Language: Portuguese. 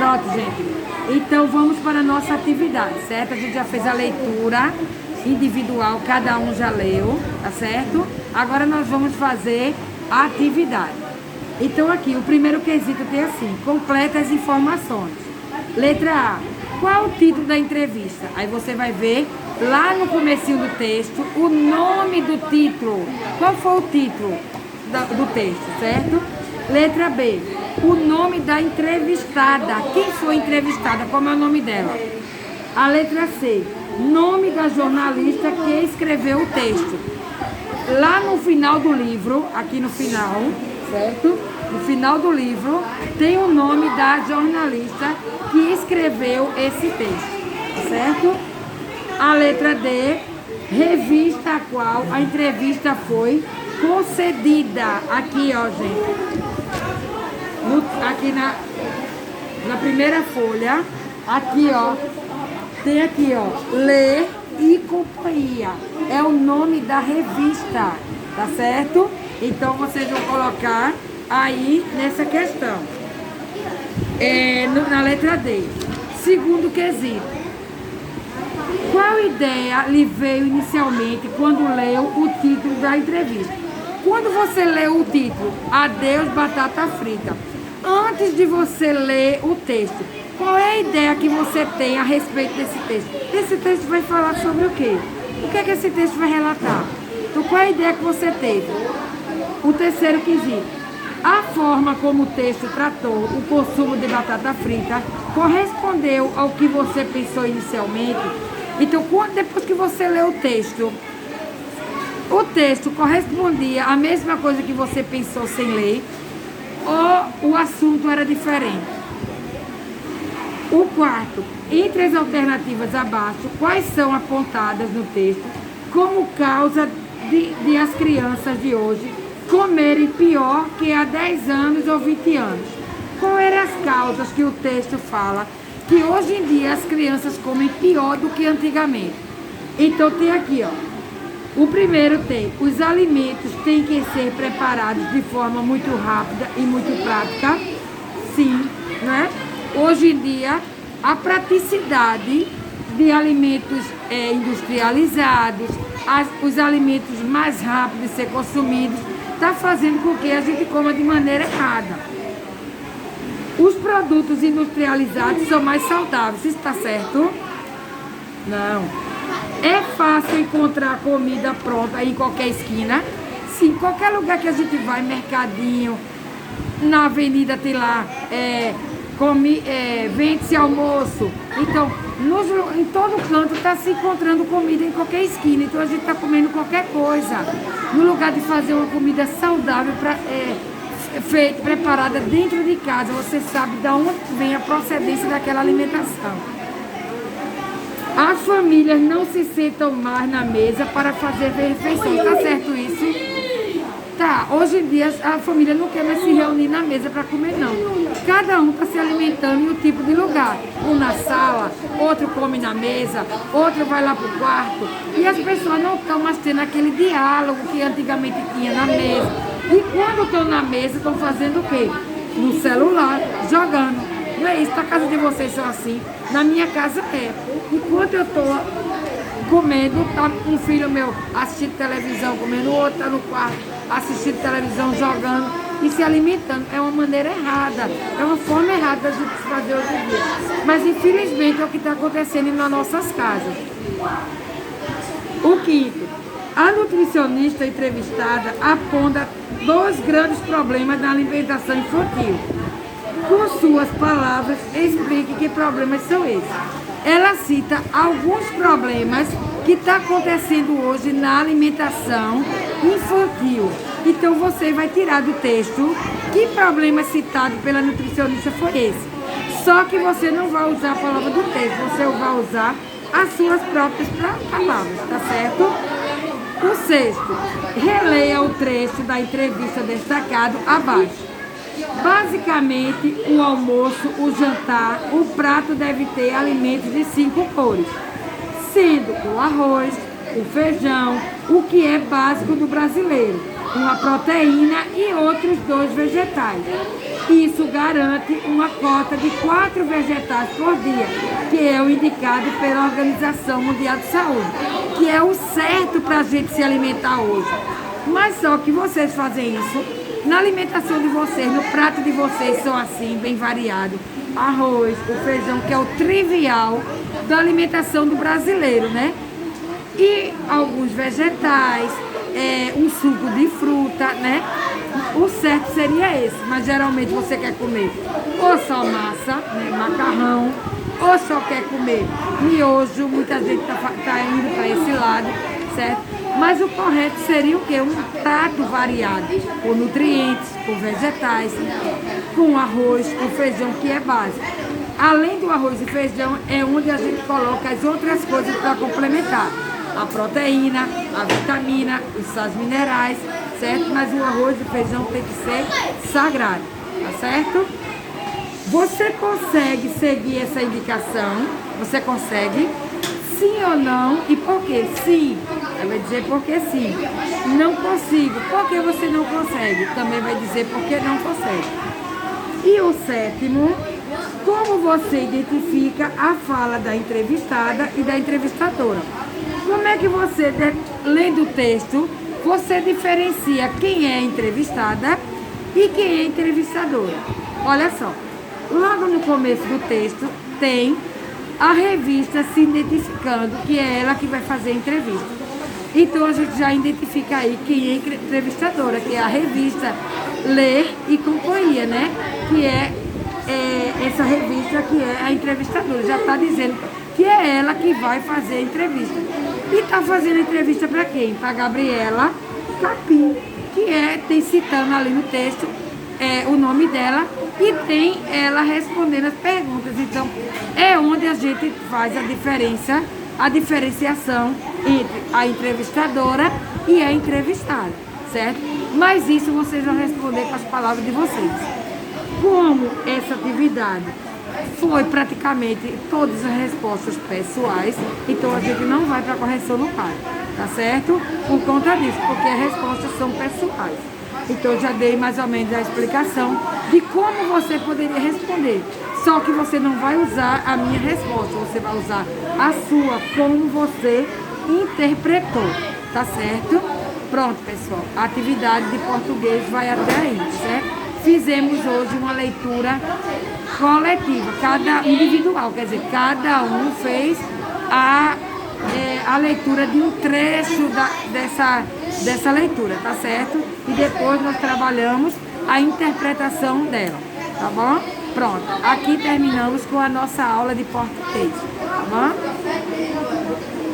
Pronto, gente. Então, vamos para a nossa atividade, certo? A gente já fez a leitura individual, cada um já leu, tá certo? Agora nós vamos fazer a atividade. Então, aqui, o primeiro quesito tem assim: completa as informações. Letra A. Qual o título da entrevista? Aí você vai ver lá no comecinho do texto o nome do título. Qual foi o título do texto, certo? Letra B. O nome da entrevistada. Quem foi entrevistada? Como é o nome dela? A letra C. Nome da jornalista que escreveu o texto. Lá no final do livro, aqui no final, certo? No final do livro, tem o nome da jornalista que escreveu esse texto, certo? A letra D. Revista a qual a entrevista foi concedida. Aqui, ó, gente. Aqui na primeira folha, aqui, ó, tem aqui, ó, Lê e Companhia. É o nome da revista, tá certo? Então, vocês vão colocar aí nessa questão. Na letra D. Segundo quesito. Qual ideia lhe veio inicialmente quando leu o título da entrevista? Quando você leu o título, Adeus Batata Frita, antes de você ler o texto, qual é a ideia que você tem a respeito desse texto? Esse texto vai falar sobre o quê? O que é que esse texto vai relatar? Então, qual é a ideia que você teve? O terceiro quesito. A forma como o texto tratou o consumo de batata frita correspondeu ao que você pensou inicialmente? Então, depois que você leu o texto correspondia à mesma coisa que você pensou sem ler, ou o assunto era diferente? O quarto, entre as alternativas abaixo, quais são apontadas no texto como causa de as crianças de hoje comerem pior que há 10 anos ou 20 anos? Quais eram as causas que o texto fala que hoje em dia as crianças comem pior do que antigamente? Então tem aqui, ó. O primeiro tem: os alimentos têm que ser preparados de forma muito rápida e muito prática. Sim, né? Hoje em dia, a praticidade de alimentos industrializados, os alimentos mais rápidos de ser consumidos, está fazendo com que a gente coma de maneira errada. Os produtos industrializados são mais saudáveis. Isso está certo? Não. É fácil encontrar comida pronta em qualquer esquina? Sim, qualquer lugar que a gente vai, mercadinho, na avenida tem lá, vende-se almoço. Então, em todo canto está se encontrando comida em qualquer esquina. Então a gente está comendo qualquer coisa. No lugar de fazer uma comida saudável, feita, preparada dentro de casa, você sabe de onde vem a procedência daquela alimentação. As famílias não se sentam mais na mesa para fazer refeição. Tá certo isso? Tá, hoje em dia a família não quer mais se reunir na mesa para comer, não. Cada um está se alimentando em um tipo de lugar. Um na sala, outro come na mesa, outro vai lá pro quarto. E as pessoas não estão mais tendo aquele diálogo que antigamente tinha na mesa. E quando estão na mesa, estão fazendo o quê? No celular, jogando. Não é isso? Na casa de vocês são assim? Na minha casa é. Enquanto eu estou comendo, tá um filho meu assistindo televisão, comendo, o outro está no quarto assistindo televisão, jogando e se alimentando. É uma maneira errada, é uma forma errada da gente fazer hoje em dia. Mas infelizmente é o que está acontecendo nas nossas casas. O quinto, a nutricionista entrevistada aponta 2 grandes problemas da alimentação infantil. Com suas palavras, explique que problemas são esses. Ela cita alguns problemas que estão acontecendo hoje na alimentação infantil. Então você vai tirar do texto que problema citado pela nutricionista foi esse. Só que você não vai usar a palavra do texto, você vai usar as suas próprias palavras, tá certo? O sexto, releia o trecho da entrevista destacado abaixo. Basicamente, o almoço, o jantar, o prato deve ter alimentos de 5 cores, sendo o arroz, o feijão, o que é básico do brasileiro, uma proteína e outros 2 vegetais. Isso garante uma cota de 4 vegetais por dia, que é o indicado pela Organização Mundial de Saúde, que é o certo para a gente se alimentar hoje. Mas só que vocês fazem isso, na alimentação de vocês, no prato de vocês são assim, bem variado. Arroz, o feijão, que é o trivial da alimentação do brasileiro, né? E alguns vegetais, um suco de fruta, né? O certo seria esse, mas geralmente você quer comer ou só massa, né? Macarrão, ou só quer comer miojo, muita gente tá indo para esse lado, certo? Mas o correto seria o quê? Um prato variado, com nutrientes, com vegetais, com arroz, com feijão, que é básico. Além do arroz e feijão, é onde a gente coloca as outras coisas para complementar. A proteína, a vitamina, os sais minerais, certo? Mas o arroz e o feijão tem que ser sagrado, tá certo? Você consegue seguir essa indicação? Você consegue? Sim ou não? E por quê? Sim. Ela vai dizer por que sim. Não consigo. Por que você não consegue? Também vai dizer por que não consegue. E o sétimo, como você identifica a fala da entrevistada e da entrevistadora? Como é que você, lendo o texto, você diferencia quem é a entrevistada e quem é a entrevistadora? Olha só, logo no começo do texto tem a revista se identificando que é ela que vai fazer a entrevista. Então a gente já identifica aí quem é a entrevistadora, que é a revista Ler e Companhia, né? Que é essa revista que é a entrevistadora. Já está dizendo que é ela que vai fazer a entrevista. E está fazendo a entrevista para quem? Para Gabriela Capim, que tem citando ali no texto o nome dela e tem ela respondendo as perguntas. Então, é onde a gente faz a diferenciação entre a entrevistadora e a entrevistada, certo? Mas isso vocês vão responder com as palavras de vocês. Como essa atividade foi praticamente todas as respostas pessoais, então a gente não vai para correção no quadro, tá certo? Por conta disso, porque as respostas são pessoais. Então eu já dei mais ou menos a explicação de como você poderia responder. Só que você não vai usar a minha resposta, você vai usar a sua, como você interpretou, tá certo? Pronto, pessoal, a atividade de português vai até aí, certo? Fizemos hoje uma leitura coletiva, individual, quer dizer, cada um fez a leitura de um trecho dessa leitura, tá certo? E depois nós trabalhamos a interpretação dela, tá bom? Pronto, aqui terminamos com a nossa aula de português, tá bom?